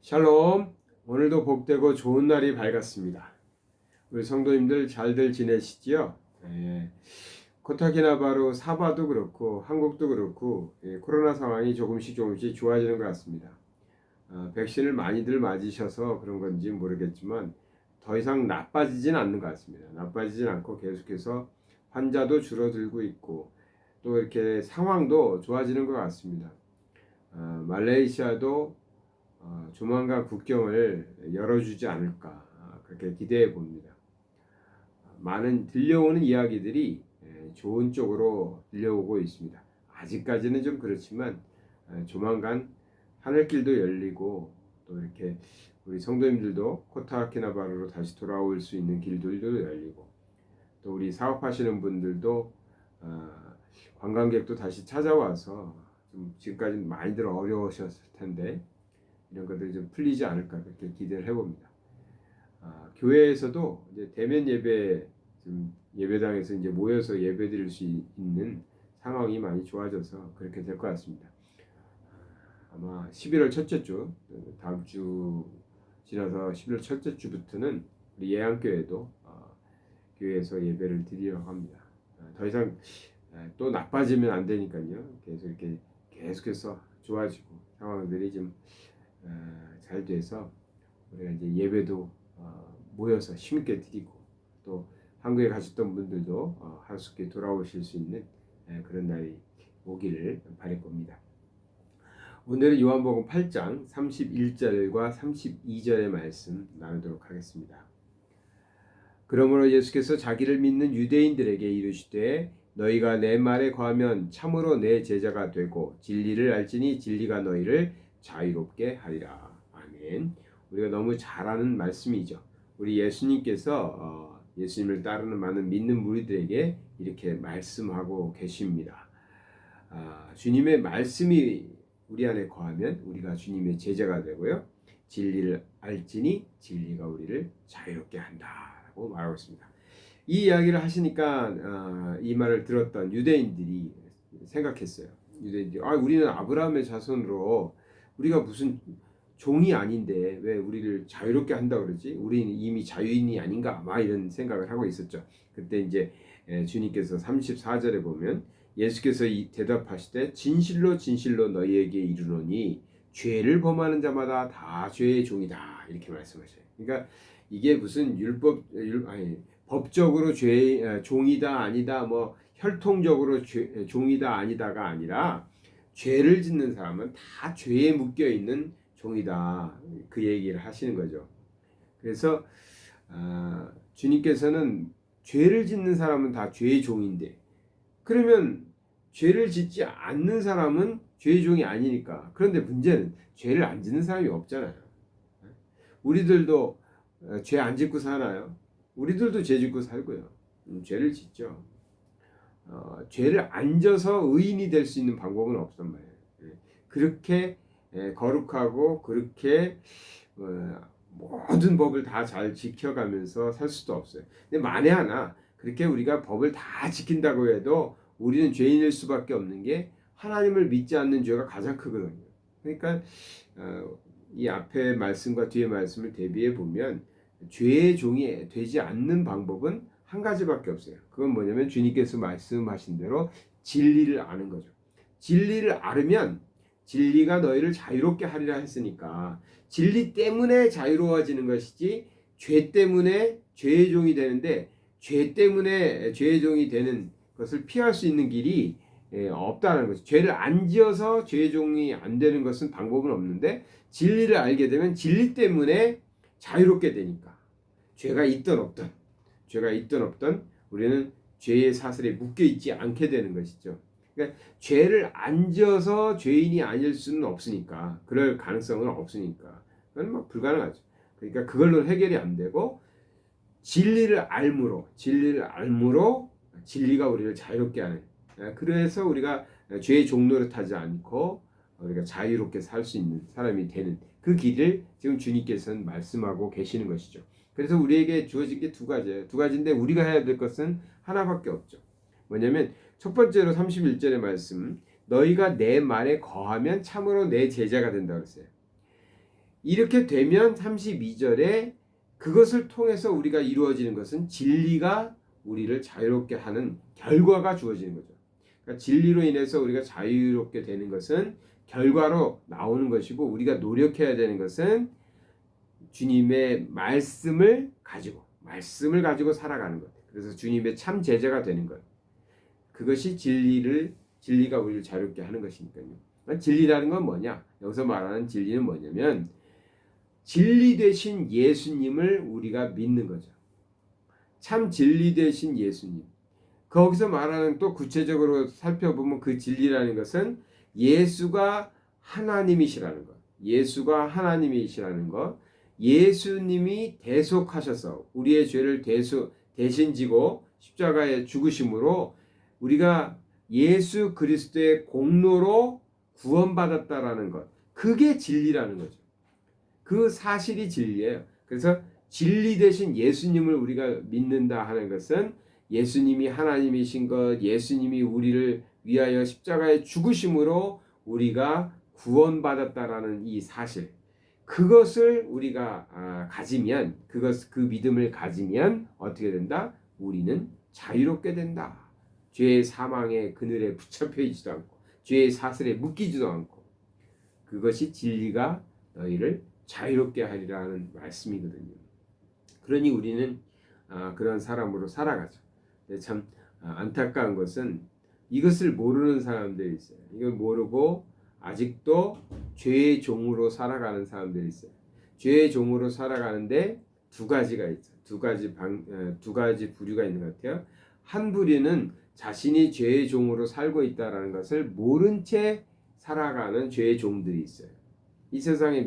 샬롬. 오늘도 복되고 좋은 날이 밝았습니다. 우리 성도님들 잘들 지내시지요? 예. 코타키나바루 사바도 그렇고 한국도 그렇고 코로나 상황이 조금씩 좋아지는 것 같습니다. 백신을 많이들 맞으셔서 그런 건지 모르겠지만 더 이상 나빠지진 않는 것 같습니다. 나빠지진 않고 계속해서 환자도 줄어들고 있고 또 이렇게 상황도 좋아지는 것 같습니다. 말레이시아도 조만간 국경을 열어주지 않을까 그렇게 기대해 봅니다. 많은 들려오는 이야기들이 좋은 쪽으로 들려오고 있습니다. 아직까지는 좀 그렇지만 조만간 하늘길도 열리고 또 이렇게 우리 성도님들도 코타키나바루로 다시 돌아올 수 있는 길들도 열리고 또 우리 사업하시는 분들도 관광객도 다시 찾아와서 좀 지금까지 많이들 어려우셨을 텐데 이런 것들이 좀 풀리지 않을까 그렇게 기대를 해봅니다. 교회에서도 이제 대면 예배 예배당에서 이제 모여서 예배드릴 수 있는 상황이 많이 좋아져서 그렇게 될 것 같습니다. 아마 11월 첫째 주 다음 주 지나서 11월 첫째 주부터는 우리 예안교회도 교회에서 예배를 드리려고 합니다. 더 이상 또 나빠지면 안 되니까요. 계속 이렇게 계속해서 좋아지고 상황들이 좀 잘 돼서 우리가 이제 예배도 모여서 힘있게 드리고 또 한국에 가셨던 분들도 하루속히 돌아오실 수 있는 그런 날이 오기를 바랄 겁니다. 오늘은 요한복음 8장 31절과 32절의 말씀 나누도록 하겠습니다. 그러므로 예수께서 자기를 믿는 유대인들에게 이르시되 너희가 내 말에 거하면 참으로 내 제자가 되고 진리를 알지니 진리가 너희를 자유롭게 하리라. 아멘. 우리가 너무 잘 아는 말씀이죠. 우리 예수님께서 예수님을 따르는 많은 믿는 무리들에게 이렇게 말씀하고 계십니다. 주님의 말씀이 우리 안에 거하면 우리가 주님의 제자가 되고요. 진리를 알지니 진리가 우리를 자유롭게 한다라고 말하고 있습니다. 이 이야기를 하시니까 이 말을 들었던 유대인들이 생각했어요. 유대인들이 우리는 아브라함의 자손으로 우리가 무슨 종이 아닌데 왜 우리를 자유롭게 한다 그러지? 우리는 이미 자유인이 아닌가? 막 이런 생각을 하고 있었죠. 그때 이제 주님께서 34절에 보면 예수께서 대답하시되 진실로 진실로 너희에게 이르노니 죄를 범하는 자마다 다 죄의 종이다 이렇게 말씀하셔요. 그러니까 이게 무슨 법적으로 종이다 아니다 뭐 혈통적으로 종이다 아니다가 아니라 죄를 짓는 사람은 다 죄에 묶여 있는 종이다 그 얘기를 하시는 거죠. 그래서 주님께서는 죄를 짓는 사람은 다 죄의 종인데 그러면 죄를 짓지 않는 사람은 죄의 종이 아니니까. 그런데 문제는 죄를 안 짓는 사람이 없잖아요. 우리들도 죄 안 짓고 사나요? 우리들도 죄 짓고 살고요. 죄를 짓죠. 죄를 안 져서 의인이 될 수 있는 방법은 없단 말이에요. 그렇게 거룩하고 그렇게 모든 법을 다 잘 지켜가면서 살 수도 없어요. 근데 만에 하나 그렇게 우리가 법을 다 지킨다고 해도 우리는 죄인일 수밖에 없는 게 하나님을 믿지 않는 죄가 가장 크거든요. 그러니까 이 앞에 말씀과 뒤에 말씀을 대비해 보면 죄의 종이 되지 않는 방법은 한 가지밖에 없어요. 그건 뭐냐면 주님께서 말씀하신 대로 진리를 아는 거죠. 진리를 알으면 진리가 너희를 자유롭게 하리라 했으니까 진리 때문에 자유로워지는 것이지 죄 때문에 죄의 종이 되는데 죄 때문에 죄의 종이 되는 것을 피할 수 있는 길이 없다는 거죠. 죄를 안 지어서 죄의 종이 안 되는 것은 방법은 없는데 진리를 알게 되면 진리 때문에 자유롭게 되니까 죄가 있든 없든 우리는 죄의 사슬에 묶여 있지 않게 되는 것이죠. 그러니까 죄를 안 지어서 죄인이 아닐 수는 없으니까 그럴 가능성은 없으니까 그건 막 불가능하죠. 그러니까 그걸로 해결이 안 되고 진리를 알므로 진리가 우리를 자유롭게 하는 그래서 우리가 죄의 종노릇하지 않고 우리가 자유롭게 살 수 있는 사람이 되는 그 길을 지금 주님께서는 말씀하고 계시는 것이죠. 그래서 우리에게 주어진 게 두 가지인데 우리가 해야 될 것은 하나밖에 없죠. 뭐냐면 첫 번째로 31절의 말씀 너희가 내 말에 거하면 참으로 내 제자가 된다고 했어요. 이렇게 되면 32절에 그것을 통해서 우리가 이루어지는 것은 진리가 우리를 자유롭게 하는 결과가 주어지는 거죠. 그러니까 진리로 인해서 우리가 자유롭게 되는 것은 결과로 나오는 것이고, 우리가 노력해야 되는 것은 주님의 말씀을 가지고 살아가는 것. 그래서 주님의 참 제자가 되는 것. 그것이 진리가 우리를 자유롭게 하는 것이니까요. 진리라는 건 뭐냐? 여기서 말하는 진리는 뭐냐면 진리 되신 예수님을 우리가 믿는 거죠. 참 진리 되신 예수님. 거기서 말하는, 또 구체적으로 살펴보면 그 진리라는 것은 예수가 하나님이시라는 것. 예수가 하나님이시라는 것. 예수님이 대속하셔서 우리의 죄를 대신 지고 십자가에 죽으심으로 우리가 예수 그리스도의 공로로 구원받았다라는 것. 그게 진리라는 거죠. 그 사실이 진리예요. 그래서 진리 되신 예수님을 우리가 믿는다 하는 것은 예수님이 하나님이신 것, 예수님이 우리를 위하여 십자가에 죽으심으로 우리가 구원받았다라는 이 사실, 그것을 우리가 가지면, 그 믿음을 가지면 어떻게 된다? 우리는 자유롭게 된다. 죄의 사망의 그늘에 붙잡혀 있지도 않고 죄의 사슬에 묶이지도 않고, 그것이 진리가 너희를 자유롭게 하리라는 말씀이거든요. 그러니 우리는 그런 사람으로 살아가죠. 근데 참 안타까운 것은 이것을 모르는 사람들이 있어요. 이걸 모르고 아직도 죄의 종으로 살아가는 사람들이 있어요. 죄의 종으로 살아가는데 두 가지가 있죠. 두 가지 부류가 있는 것 같아요. 한 부류는 자신이 죄의 종으로 살고 있다는 것을 모른 채 살아가는 죄의 종들이 있어요. 이 세상에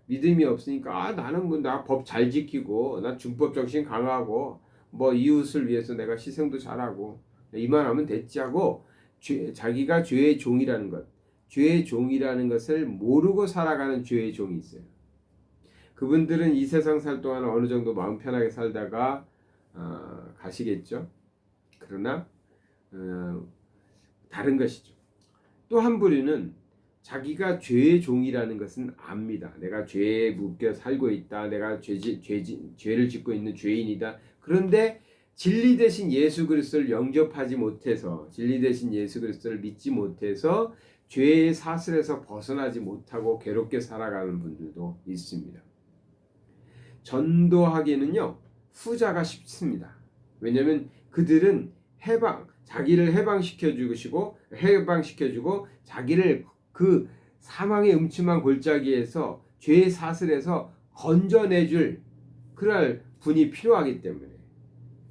믿음이 없으니까 나는 나 법 잘 지키고 나 준법 정신 강하고 이웃을 위해서 내가 희생도 잘하고 이만하면 됐지 하고 자기가 죄의 종이라는 것, 죄의 종이라는 것을 모르고 살아가는 죄의 종이 있어요. 그분들은 이 세상 살 동안 어느 정도 마음 편하게 살다가 가시겠죠. 그러나 다른 것이죠. 또 한 부류는 자기가 죄의 종이라는 것은 압니다. 내가 죄에 묶여 살고 있다. 내가 죄를 짓고 있는 죄인이다. 그런데 진리 되신 예수 그리스도를 영접하지 못해서, 진리 되신 예수 그리스도를 믿지 못해서 죄의 사슬에서 벗어나지 못하고 괴롭게 살아가는 분들도 있습니다. 전도하기는요, 후자가 쉽습니다. 왜냐하면 그들은 자기를 해방시켜주고 자기를 그 사망의 음침한 골짜기에서 죄의 사슬에서 건져내줄 그럴 분이 필요하기 때문에,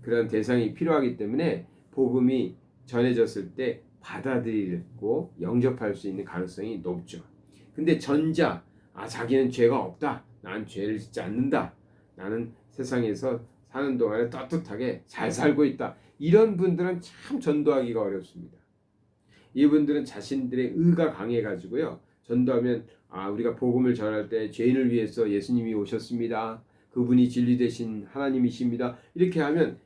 그런 대상이 필요하기 때문에 복음이 전해졌을 때 받아들이고 영접할 수 있는 가능성이 높죠. 근데 전자, 자기는 죄가 없다. 난 죄를 짓지 않는다. 나는 세상에서 사는 동안에 떳떳하게 잘 살고 있다. 이런 분들은 참 전도하기가 어렵습니다. 이분들은 자신들의 의가 강해가지고요, 전도하면 우리가 복음을 전할 때 죄인을 위해서 예수님이 오셨습니다. 그분이 진리 되신 하나님이십니다. 이렇게 하면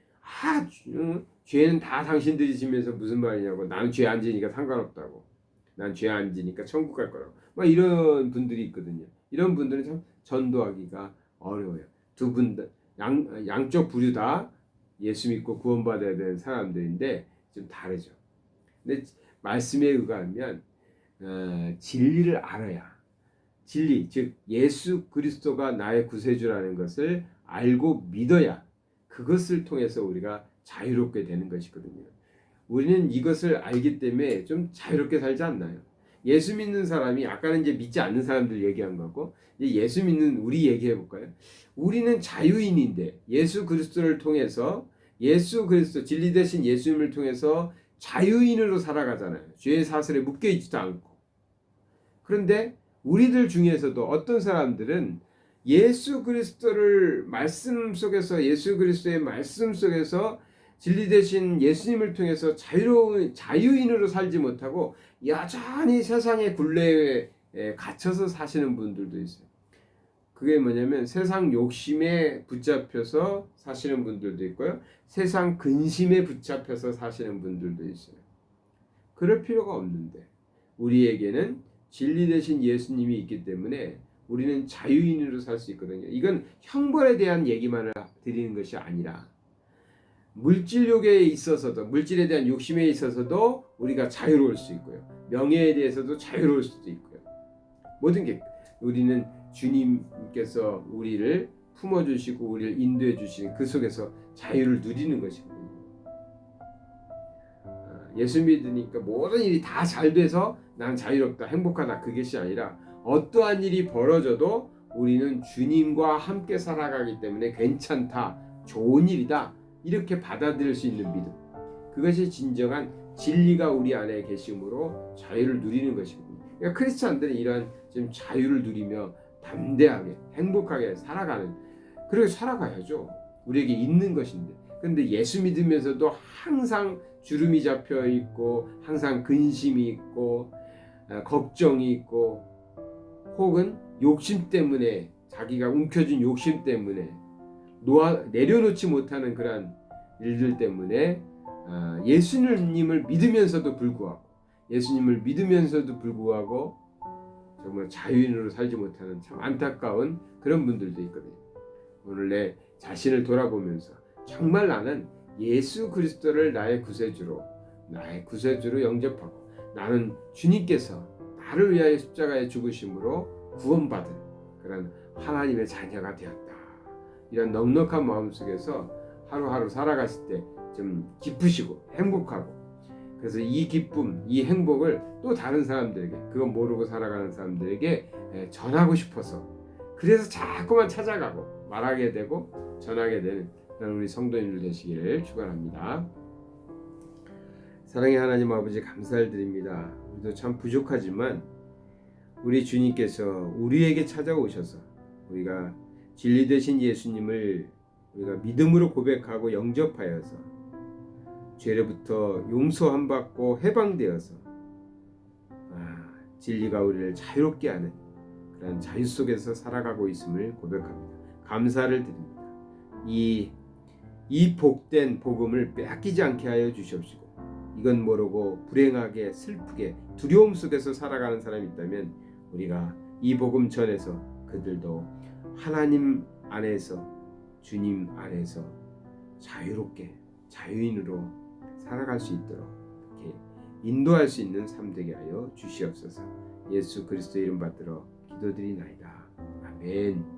죄는 다 당신들이 지면서 무슨 말이냐고, 나는 죄 안 지니까 상관없다고, 난 죄 안 지니까 천국 갈 거라고, 이런 분들이 있거든요. 이런 분들은 참 전도하기가 어려워요. 두 분 양쪽 부류 다 예수 믿고 구원받아야 되는 사람들인데 좀 다르죠. 근데 말씀에 의하면 진리를 알아야, 진리 즉 예수 그리스도가 나의 구세주라는 것을 알고 믿어야 그것을 통해서 우리가 자유롭게 되는 것이거든요. 우리는 이것을 알기 때문에 좀 자유롭게 살지 않나요? 예수 믿는 사람이, 아까는 이제 믿지 않는 사람들 얘기한 거고, 이제 예수 믿는 우리 얘기해 볼까요? 우리는 자유인인데 예수 그리스도를 통해서, 예수 그리스도 진리 되신 예수님을 통해서 자유인으로 살아가잖아요. 죄의 사슬에 묶여 있지도 않고. 그런데 우리들 중에서도 어떤 사람들은 예수 그리스도의 말씀 속에서 진리 되신 예수님을 통해서 자유인으로 살지 못하고 여전히 세상의 굴레에 갇혀서 사시는 분들도 있어요. 그게 뭐냐면 세상 욕심에 붙잡혀서 사시는 분들도 있고요, 세상 근심에 붙잡혀서 사시는 분들도 있어요. 그럴 필요가 없는데 우리에게는 진리 되신 예수님이 있기 때문에 우리는 자유인으로 살 수 있거든요. 이건 형벌에 대한 얘기만을 드리는 것이 아니라 물질욕에 있어서도, 물질에 대한 욕심에 있어서도 우리가 자유로울 수 있고요. 명예에 대해서도 자유로울 수도 있고요. 모든 게 우리는 주님께서 우리를 품어주시고 우리를 인도해 주시는 그 속에서 자유를 누리는 것이거든요. 예수 믿으니까 모든 일이 다 잘 돼서 난 자유롭다, 행복하다, 그것이 아니라 어떠한 일이 벌어져도 우리는 주님과 함께 살아가기 때문에 괜찮다, 좋은 일이다, 이렇게 받아들일 수 있는 믿음, 그것이 진정한 진리가 우리 안에 계심으로 자유를 누리는 것이거든요. 그러니까 크리스찬들은 이러한 지금 자유를 누리며 담대하게 행복하게 살아가는, 그렇게 살아가야죠. 우리에게 있는 것인데. 근데 예수 믿으면서도 항상 주름이 잡혀 있고 항상 근심이 있고 걱정이 있고 혹은 욕심 때문에, 자기가 움켜쥔 욕심 때문에 내려놓지 못하는 그런 일들 때문에 예수님을 믿으면서도 불구하고 정말 자유인으로 살지 못하는 참 안타까운 그런 분들도 있거든요. 오늘 내 자신을 돌아보면서 정말 나는 예수 그리스도를 나의 구세주로 영접하고 나는 주님께서 나를 위하여 십자가에 죽으심으로 구원받은 그런 하나님의 자녀가 되었다. 이런 넉넉한 마음 속에서 하루하루 살아갔을 때 좀 기쁘시고 행복하고, 그래서 이 기쁨, 이 행복을 또 다른 사람들에게, 그건 모르고 살아가는 사람들에게 전하고 싶어서, 그래서 자꾸만 찾아가고 말하게 되고 전하게 되는 그런 우리 성도님들 되시기를 축원합니다. 사랑의 하나님 아버지, 감사를 드립니다. 우리도 참 부족하지만 우리 주님께서 우리에게 찾아오셔서 우리가 진리 되신 예수님을 우리가 믿음으로 고백하고 영접하여서 죄로부터 용서함 받고 해방되어서 진리가 우리를 자유롭게 하는 그런 자유 속에서 살아가고 있음을 고백합니다. 감사를 드립니다. 이 복된 복음을 빼앗기지 않게 하여 주시옵시고, 이건 모르고 불행하게 슬프게 두려움 속에서 살아가는 사람이 있다면 우리가 이 복음 전해서 그들도 하나님 안에서, 주님 안에서 자유롭게 자유인으로 살아갈 수 있도록 이렇게 인도할 수 있는 삶 되게 하여 주시옵소서. 예수 그리스도의 이름 받들어 기도드리나이다. 아멘.